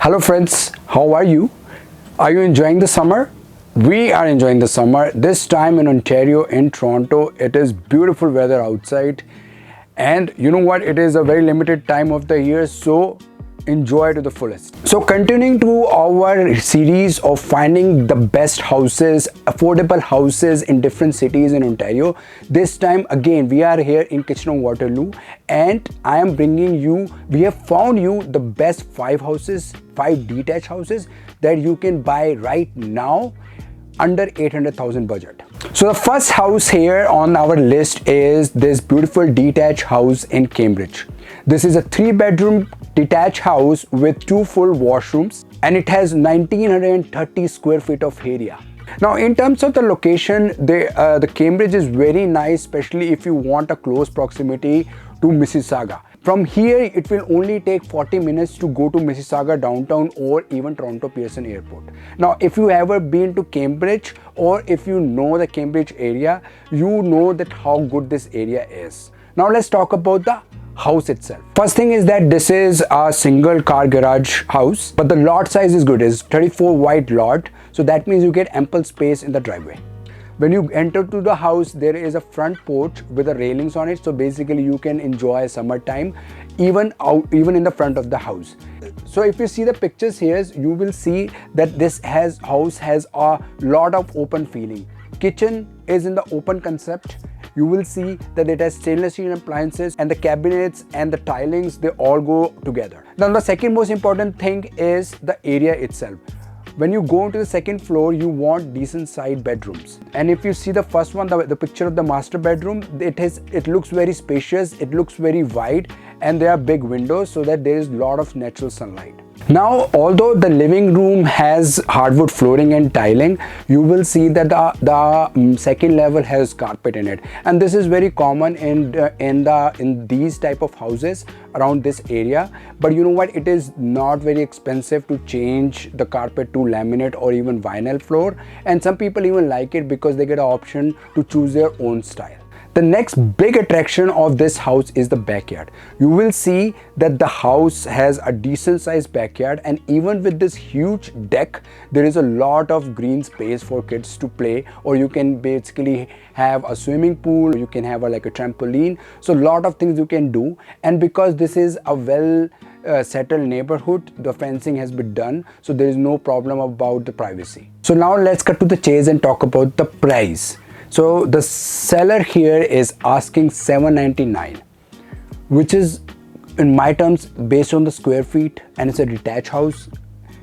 Hello friends, how are you? Are you enjoying the summer? We are enjoying the summer. This time in Ontario, in Toronto, it is beautiful weather outside. And you know what? It is a very limited time of the year, so enjoy to the fullest. So continuing to our series of finding the best houses, affordable houses in different cities in Ontario. This time again, we are here in Kitchener-Waterloo and I am bringing you, we have found you the best 5 houses, 5 detached houses that you can buy right now under 800,000 budget. So the first house here on our list is this beautiful detached house in Cambridge. This is a 3-bedroom detached house with 2 full washrooms and it has 1930 square feet of area. Now in terms of the location, the Cambridge is very nice, especially if you want a close proximity to Mississauga. From here, it will only take 40 minutes to go to Mississauga downtown or even Toronto Pearson Airport. Now, if you ever been to Cambridge or if you know the Cambridge area, you know that how good this area is. Now, let's talk about the house itself. First thing is that this is a single car garage house, but the lot size is good. It's 34 wide lot, so that means you get ample space in the driveway. When you enter to the house, there is a front porch with the railings on it, so basically you can enjoy summertime even in the front of the house. So if you see the pictures here, you will see that this house has a lot of open feeling. Kitchen is in the open concept. You will see that it has stainless steel appliances and the cabinets and the tilings, they all go together. Now the second most important thing is the area itself. When you go into the second floor, you want decent sized bedrooms. And if you see the first one, the picture of the master bedroom, it looks very spacious, it looks very wide, and there are big windows so that there is a lot of natural sunlight. Now, although the living room has hardwood flooring and tiling, you will see that the second level has carpet in it, and this is very common in these type of houses around this area. But you know what? It is not very expensive to change the carpet to laminate or even vinyl floor, and some people even like it because they get an option to choose their own style. The next big attraction of this house is the backyard. You will see that the house has a decent sized backyard, and even with this huge deck, there is a lot of green space for kids to play, or you can basically have a swimming pool, you can have like a trampoline. So a lot of things you can do, and because this is a well settled neighborhood, the fencing has been done, so there is no problem about the privacy. So now let's cut to the chase and talk about the price. So the seller here is asking $799, which is in my terms based on the square feet, and it's a detached house,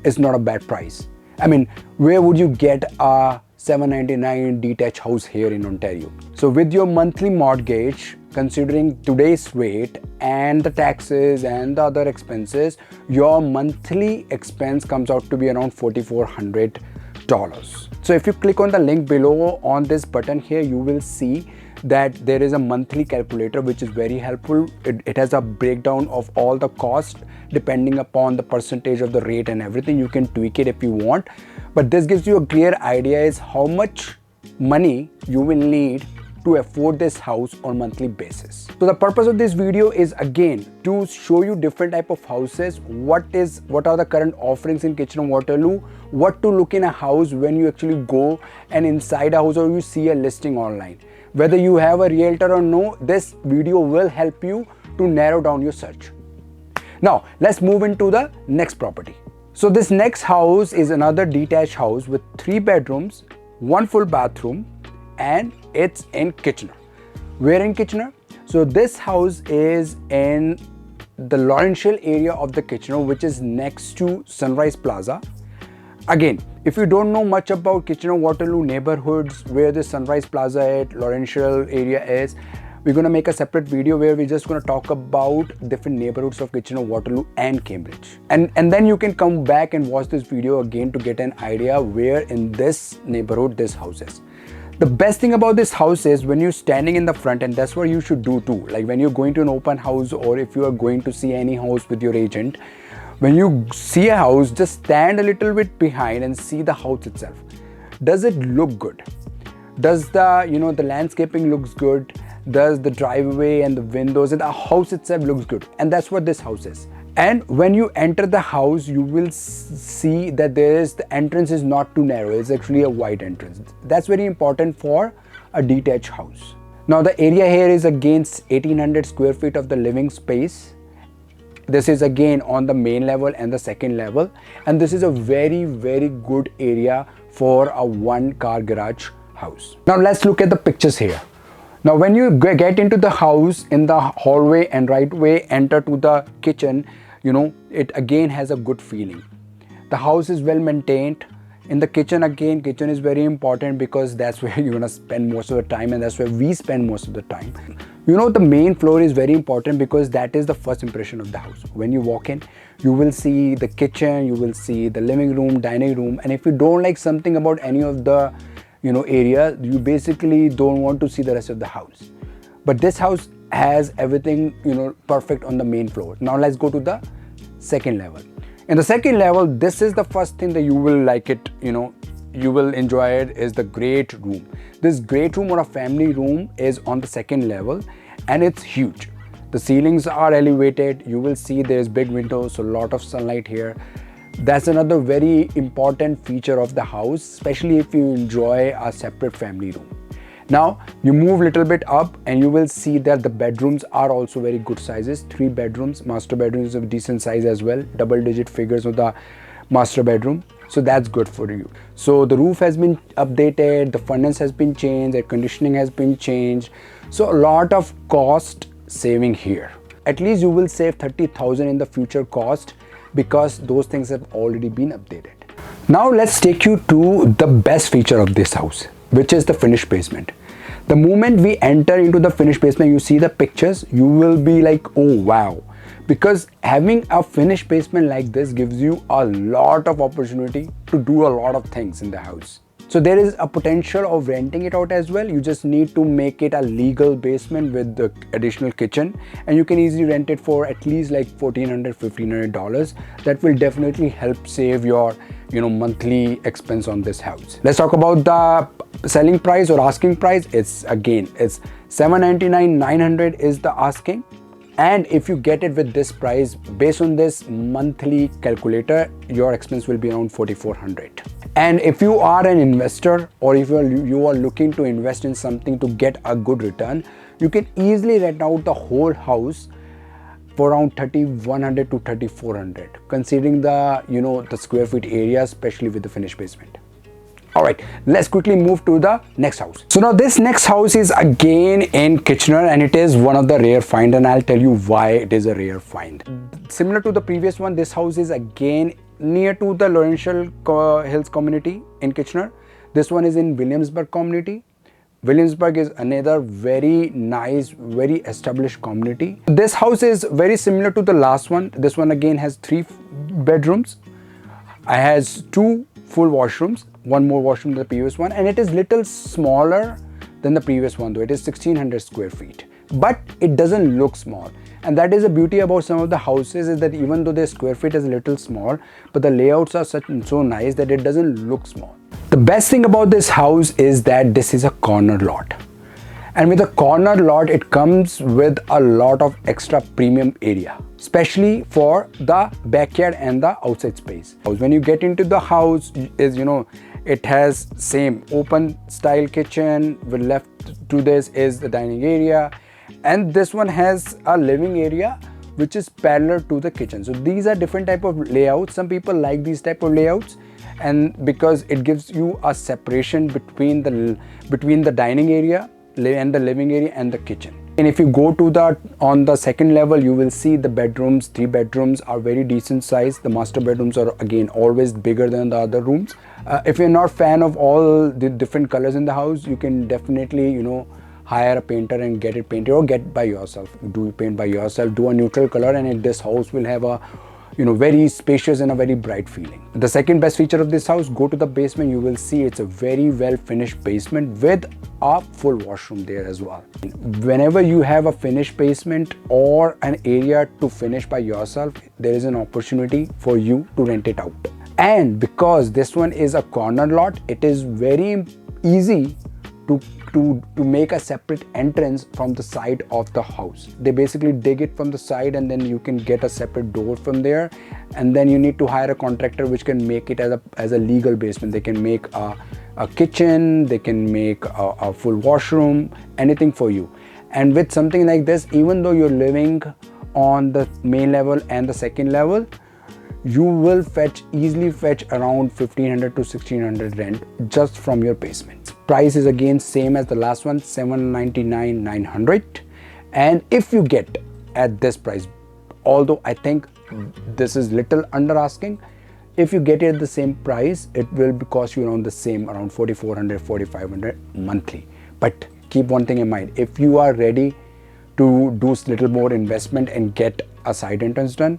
it's not a bad price. I mean, where would you get a $799 detached house here in Ontario? So with your monthly mortgage, considering today's rate and the taxes and the other expenses, your monthly expense comes out to be around $4,400. So if you click on the link below on this button here, you will see that there is a monthly calculator which is very helpful. It has a breakdown of all the cost depending upon the percentage of the rate and everything. You can tweak it if you want, but this gives you a clear idea is how much money you will need to afford this house on monthly basis. So the purpose of this video is again to show you different type of houses, what are the current offerings in Kitchener-Waterloo, what to look in a house when you actually go and inside a house or you see a listing online. Whether you have a realtor or no, this video will help you to narrow down your search. Now let's move into the next property. So this next house is another detached house with 3 bedrooms, 1 full bathroom, and it's in Kitchener. Where in Kitchener? So this house is in the Laurentian area of the Kitchener, which is next to Sunrise Plaza. Again, if you don't know much about Kitchener-Waterloo neighborhoods, where the Sunrise Plaza at Laurentian area is, we're going to make a separate video where we're just going to talk about different neighborhoods of Kitchener-Waterloo and Cambridge. And then you can come back and watch this video again to get an idea where in this neighborhood this house is. The best thing about this house is when you're standing in the front, and that's what you should do too. Like when you're going to an open house or if you are going to see any house with your agent, when you see a house, just stand a little bit behind and see the house itself. Does it look good? Does the landscaping looks good? Does the driveway and the windows and the house itself looks good? And that's what this house is. And when you enter the house, you will see that the entrance is not too narrow. It's actually a wide entrance. That's very important for a detached house. Now the area here is again 1800 square feet of the living space. This is again on the main level and the second level, and this is a very good area for a one car garage house. Now let's look at the pictures here. Now when you get into the house, in the hallway and right way enter to the kitchen, you know, it again has a good feeling. The house is well maintained. In the kitchen, again, kitchen is very important because that's where you're gonna spend most of the time, and that's where we spend most of the time. You know, the main floor is very important because that is the first impression of the house. When you walk in, you will see the kitchen, you will see the living room, dining room, and if you don't like something about any of the, you know, area, you basically don't want to see the rest of the house. But this house has everything, you know, perfect on the main floor. Now let's go to the second level. In the second level, this is the first thing that you will like it, you know, you will enjoy it, is the great room. This great room or a family room is on the second level, and it's huge. The ceilings are elevated. You will see there's big windows, so a lot of sunlight here. That's another very important feature of the house, especially if you enjoy a separate family room. Now you move a little bit up and you will see that the bedrooms are also very good sizes. 3 bedrooms, master bedroom is of decent size as well, double-digit figures of the master bedroom, so that's good for you. So the roof has been updated, the furnace has been changed, air conditioning has been changed, so a lot of cost saving here. At least you will save 30,000 in the future cost because those things have already been updated. Now let's take you to the best feature of this house, which is the finished basement. The moment we enter into the finished basement, you see the pictures, you will be like, oh wow, because having a finished basement like this gives you a lot of opportunity to do a lot of things in the house. So there is a potential of renting it out as well. You just need to make it a legal basement with the additional kitchen, and you can easily rent it for at least like $1,400, $1,500. That will definitely help save your, you know, monthly expense on this house. Let's talk about the selling price or asking price. It's $799, $900 is the asking. And if you get it with this price, based on this monthly calculator, your expense will be around $4,400. And if you are an investor, or if you are looking to invest in something to get a good return, you can easily rent out the whole house for around $3,100 to $3,400, considering the, you know, the square feet area, especially with the finished basement. All right, let's quickly move to the next house. So now this next house is again in Kitchener, and it is one of the rare find, and I'll tell you why it is a rare find. Similar to the previous one, this house is again near to the Laurential Hills community in Kitchener. This one is in Williamsburg community. Williamsburg is another very nice, very established community. This house is very similar to the last one. This one again has 3 bedrooms. It has 2 full washrooms, 1 more washroom than the previous one, and it is little smaller than the previous one, though it is 1600 square feet, but it doesn't look small. And that is the beauty about some of the houses, is that even though their square feet is a little small, but the layouts are so nice that it doesn't look small. The best thing about this house is that this is a corner lot, and with a corner lot it comes with a lot of extra premium area, especially for the backyard and the outside space. When you get into the house, is, you know, it has same open style kitchen. With left to this is the dining area, and this one has a living area which is parallel to the kitchen. So these are different type of layouts. Some people like these type of layouts, and because it gives you a separation between the dining area and the living area and the kitchen. And if you go to on the second level, you will see the bedrooms. 3 bedrooms are very decent size. The master bedrooms are again always bigger than the other rooms. If you're not fan of all the different colors in the house, you can definitely, you know, hire a painter and get it painted, or get by yourself. Do paint by yourself, do a neutral color, and this house will have a, you know, very spacious and a very bright feeling. The second best feature of this house, go to the basement, you will see it's a very well finished basement with a full washroom there as well. Whenever you have a finished basement or an area to finish by yourself, there is an opportunity for you to rent it out. And because this one is a corner lot, it is very easy to to make a separate entrance from the side of the house. They basically dig it from the side, and then you can get a separate door from there, and then you need to hire a contractor which can make it as a legal basement. They can make a kitchen, they can make a full washroom, anything for you. And with something like this, even though you're living on the main level and the second level, you will easily fetch around 1500 to 1600 rent just from your basement. Price is again same as the last one, 799 900. And if you get at this price, although I think this is little under asking, if you get it at the same price, it will cost you around the same, around 4400 4500 monthly. But keep one thing in mind: if you are ready to do little more investment and get a side entrance done,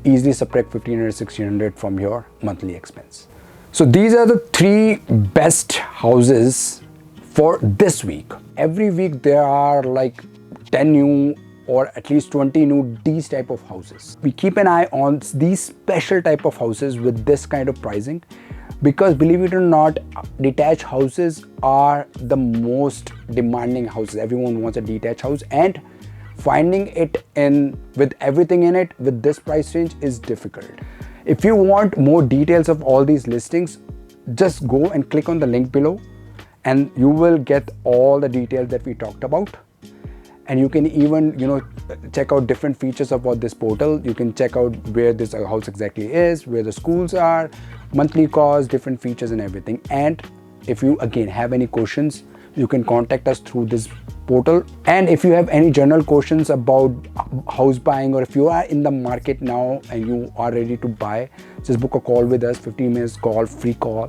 easily subtract 1500 1600 from your monthly expense. So these are the 3 best houses for this week. Every week there are like 10 new or at least 20 new these type of houses. We keep an eye on these special type of houses with this kind of pricing, because believe it or not, detached houses are the most demanding houses. Everyone wants a detached house, and finding it with everything in it with this price range is difficult. If you want more details of all these listings, just go and click on the link below, and you will get all the details that we talked about. And you can even check out different features about this portal. You can check out where this house exactly is, where the schools are, monthly cost, different features and everything. And if you again have any questions, you can contact us through this portal. And if you have any general questions about house buying, or if you are in the market now and you are ready to buy, just book a call with us, 15 minutes call, free call,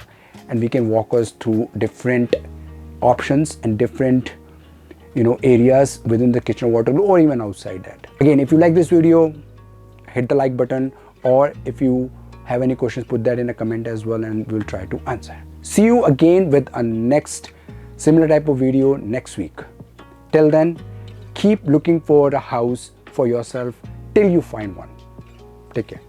and we can walk us through different options and different areas within the kitchen wardrobe or even outside that. Again, if you like this video, hit the like button, or if you have any questions, put that in a comment as well, and we'll try to answer. See you again with a next similar type of video next week. Till then, keep looking for a house for yourself till you find one. Take care.